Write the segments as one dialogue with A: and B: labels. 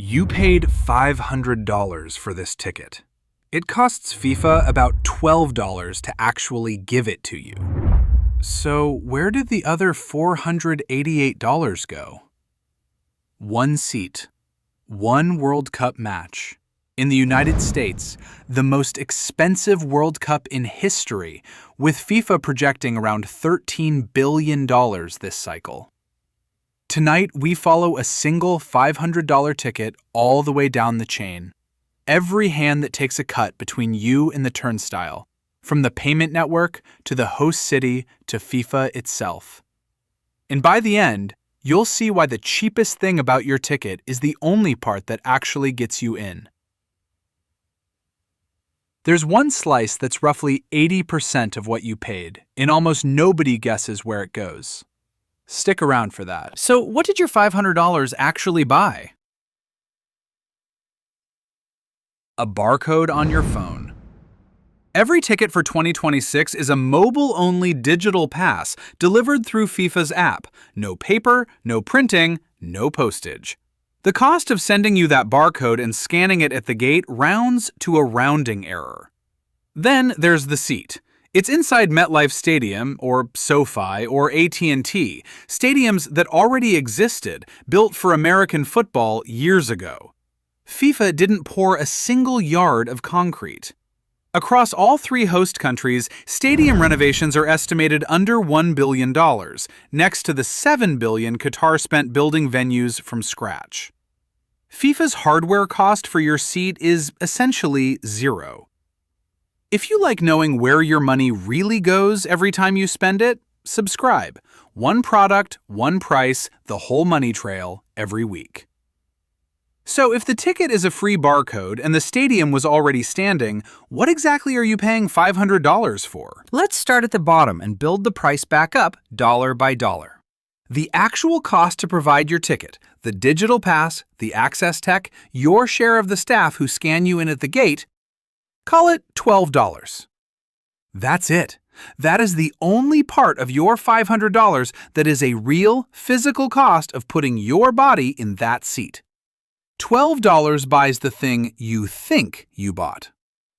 A: You paid $500 for this ticket. It costs FIFA about $12 to actually give it to you. So where did the other $488 go? One seat, one World Cup match. In the United States, the most expensive World Cup in history, with FIFA projecting around $13 billion this cycle. Tonight, we follow a single $500 ticket all the way down the chain. Every hand that takes a cut between you and the turnstile, from the payment network to the host city to FIFA itself. And by the end, you'll see why the cheapest thing about your ticket is the only part that actually gets you in. There's one slice that's roughly 80% of what you paid, and almost nobody guesses where it goes. Stick around for that. So what did your $500 actually buy? A barcode on your phone. Every ticket for 2026 is a mobile-only digital pass delivered through FIFA's app. No paper, no printing, no postage. The cost of sending you that barcode and scanning it at the gate rounds to a rounding error. Then there's the seat. It's inside MetLife Stadium, or SoFi, or AT&T, stadiums that already existed, built for American football years ago. FIFA didn't pour a single yard of concrete. Across all three host countries, stadium renovations are estimated under $1 billion, next to the $7 billion Qatar spent building venues from scratch. FIFA's hardware cost for your seat is essentially zero. If you like knowing where your money really goes every time you spend it, subscribe. One product, one price, the whole money trail every week. So if the ticket is a free barcode and the stadium was already standing, what exactly are you paying $500 for? Let's start at the bottom and build the price back up dollar by dollar. The actual cost to provide your ticket, the digital pass, the access tech, your share of the staff who scan you in at the gate, call it $12. That's it. That is the only part of your $500 that is a real physical cost of putting your body in that seat. $12 buys the thing you think you bought.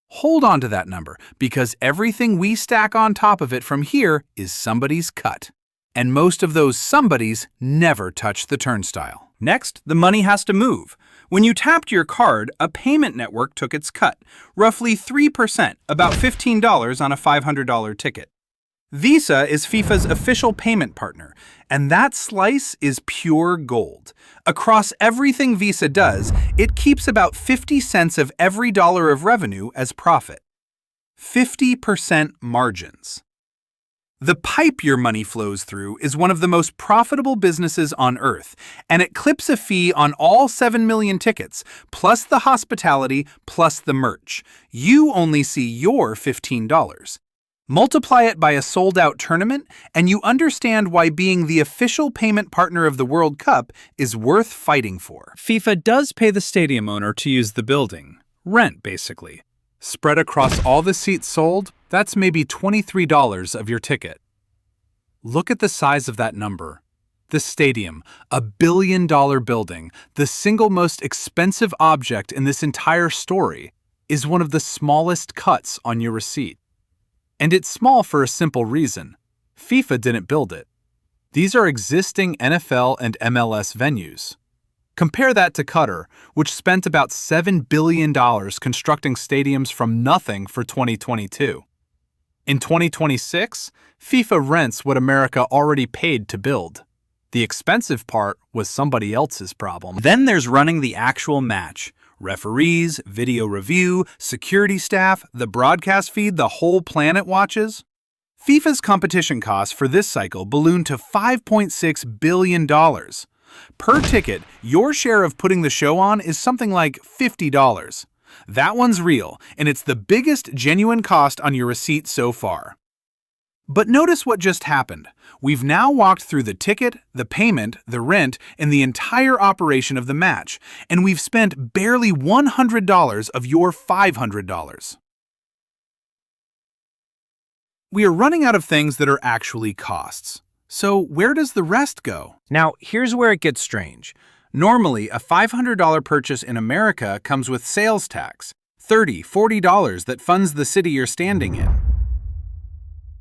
A: Hold on to that number, because everything we stack on top of it from here is somebody's cut. And most of those somebodies never touch the turnstile. Next, the money has to move. When you tapped your card, a payment network took its cut, roughly 3%, about $15 on a $500 ticket. Visa is FIFA's official payment partner, and that slice is pure gold. Across everything Visa does, it keeps about 50 cents of every dollar of revenue as profit. 50% margins. The pipe your money flows through is one of the most profitable businesses on earth, and it clips a fee on all 7 million tickets, plus the hospitality, plus the merch. You only see your $15. Multiply it by a sold-out tournament, and you understand why being the official payment partner of the World Cup is worth fighting for. FIFA does pay the stadium owner to use the building. Rent, basically. Spread across all the seats sold, that's maybe $23 of your ticket. Look at the size of that number. The stadium, a $1 billion building, the single most expensive object in this entire story, is one of the smallest cuts on your receipt. And it's small for a simple reason. FIFA didn't build it. These are existing NFL and MLS venues. Compare that to Qatar, which spent about $7 billion constructing stadiums from nothing for 2022. In 2026, FIFA rents what America already paid to build. The expensive part was somebody else's problem. Then there's running the actual match. Referees, video review, security staff, the broadcast feed the whole planet watches. FIFA's competition costs for this cycle ballooned to $5.6 billion. Per ticket, your share of putting the show on is something like $50. That one's real, and it's the biggest genuine cost on your receipt so far. But notice what just happened. We've now walked through the ticket, the payment, the rent, and the entire operation of the match, and we've spent barely $100 of your $500. We are running out of things that are actually costs. So where does the rest go?
B: Now, here's where it gets strange.
A: Normally, a $500 purchase in America comes with sales tax, $30, $40 that funds the city you're standing in.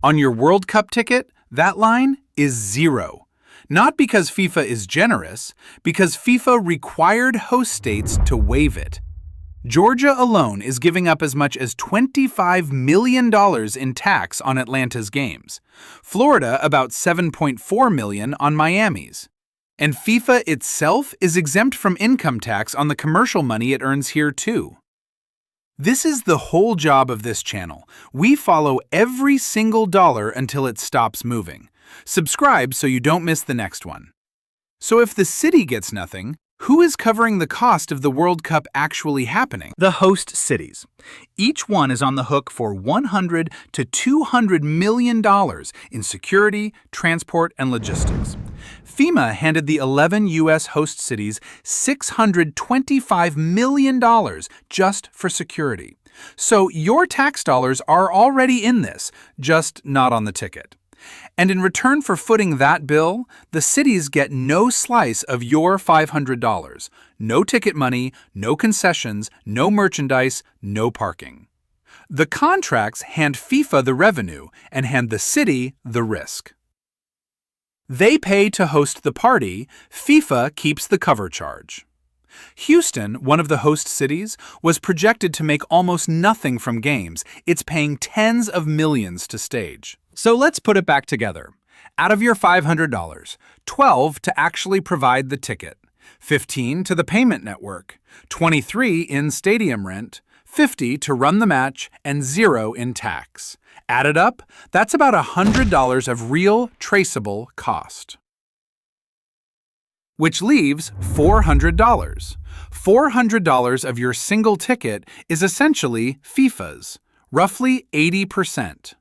A: On your World Cup ticket, that line is zero. Not because FIFA is generous, because FIFA required host states to waive it. Georgia alone is giving up as much as $25 million in tax on Atlanta's games. Florida about $7.4 million on Miami's. And FIFA itself is exempt from income tax on the commercial money it earns here too. This is the whole job of this channel. We follow every single dollar until it stops moving. Subscribe so you don't miss the next one. So if the city gets nothing, who is covering the cost of the World Cup actually happening? The host cities. Each one is on the hook for $100 to $200 million in security, transport, and logistics. FEMA handed the 11 U.S. host cities $625 million just for security. So your tax dollars are already in this, just not on the ticket. And in return for footing that bill, the cities get no slice of your $500. No ticket money, no concessions, no merchandise, no parking. The contracts hand FIFA the revenue and hand the city the risk. They pay to host the party, FIFA keeps the cover charge. Houston, one of the host cities, was projected to make almost nothing from games. It's paying tens of millions to stage. So let's put it back together. Out of your $500, $12 to actually provide the ticket, $15 to the payment network, $23 in stadium rent, $50 to run the match, and $0 in tax. Added up, that's about $100 of real traceable cost. Which leaves $400. $400 of your single ticket is essentially FIFA's, roughly 80%.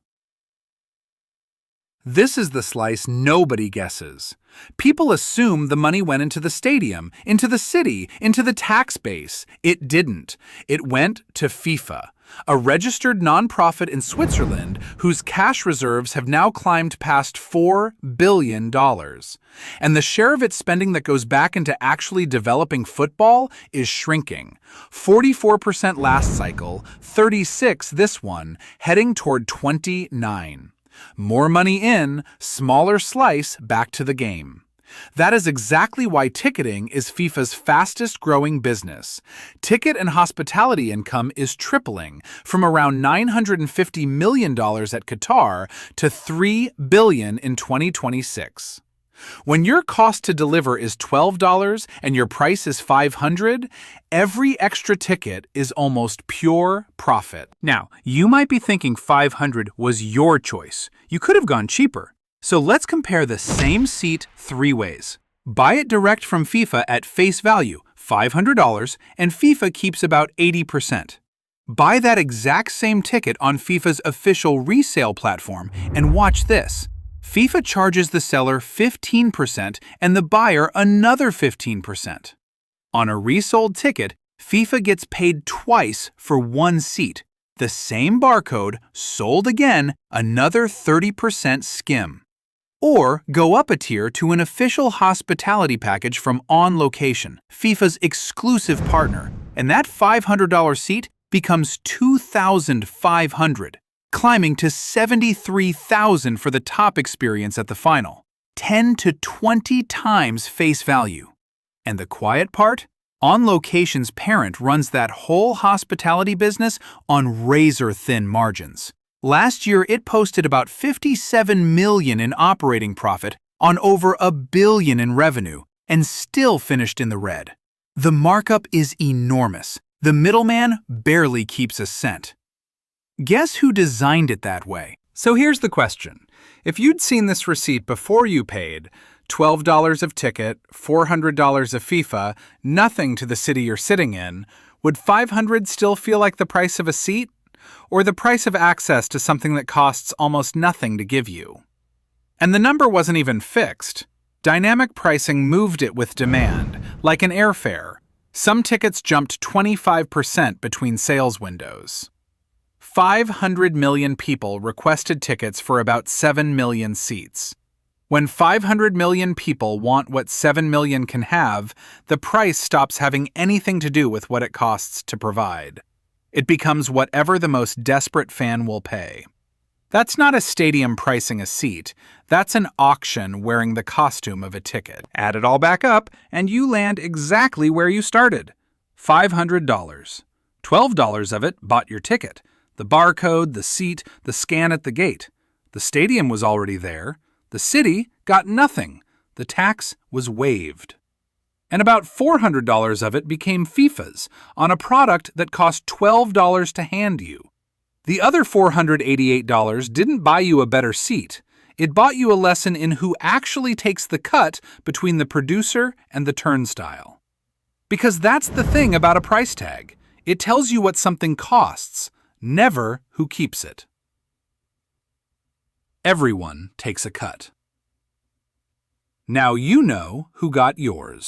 A: This is the slice nobody guesses. People assume the money went into the stadium, into the city, into the tax base. It didn't. It went to FIFA, a registered nonprofit in Switzerland whose cash reserves have now climbed past $4 billion. And the share of its spending that goes back into actually developing football is shrinking. 44% last cycle, 36% this one, heading toward 29%. More money in, smaller slice back to the game. That is exactly why ticketing is FIFA's fastest growing business. Ticket and hospitality income is tripling from around $950 million at Qatar to $3 billion in 2026. When your cost to deliver is $12 and your price is $500, every extra ticket is almost pure profit. Now, you might be thinking $500 was your choice. You could have gone cheaper. So let's compare the same seat 3 ways. Buy it direct from FIFA at face value, $500, and FIFA keeps about 80%. Buy that exact same ticket on FIFA's official resale platform and watch this. FIFA charges the seller 15% and the buyer another 15%. On a resold ticket, FIFA gets paid twice for one seat. The same barcode, sold again, another 30% skim. Or go up a tier to an official hospitality package from On Location, FIFA's exclusive partner, and that $500 seat becomes $2,500. Climbing to $73,000 for the top experience at the final, 10 to 20 times face value. And the quiet part? On Location's parent runs that whole hospitality business on razor-thin margins. Last year, it posted about $57 million in operating profit on over $1 billion in revenue, and still finished in the red. The markup is enormous. The middleman barely keeps a cent. Guess who designed it that way? So here's the question. If you'd seen this receipt before you paid, $12 of ticket, $400 of FIFA, nothing to the city you're sitting in, would $500 still feel like the price of a seat? Or the price of access to something that costs almost nothing to give you? And the number wasn't even fixed. Dynamic pricing moved it with demand, like an airfare. Some tickets jumped 25% between sales windows. 500 million people requested tickets for about 7 million seats. When 500 million people want what 7 million can have, the price stops having anything to do with what it costs to provide. It becomes whatever the most desperate fan will pay. That's not a stadium pricing a seat. That's an auction wearing the costume of a ticket. Add it all back up, and you land exactly where you started. $500. $12 of it bought your ticket. The barcode, the seat, the scan at the gate. The stadium was already there. The city got nothing. The tax was waived. And about $400 of it became FIFA's on a product that cost $12 to hand you. The other $488 didn't buy you a better seat. It bought you a lesson in who actually takes the cut between the producer and the turnstile. Because that's the thing about a price tag. It tells you what something costs, never who keeps it. Everyone takes a cut. Now you know who got yours.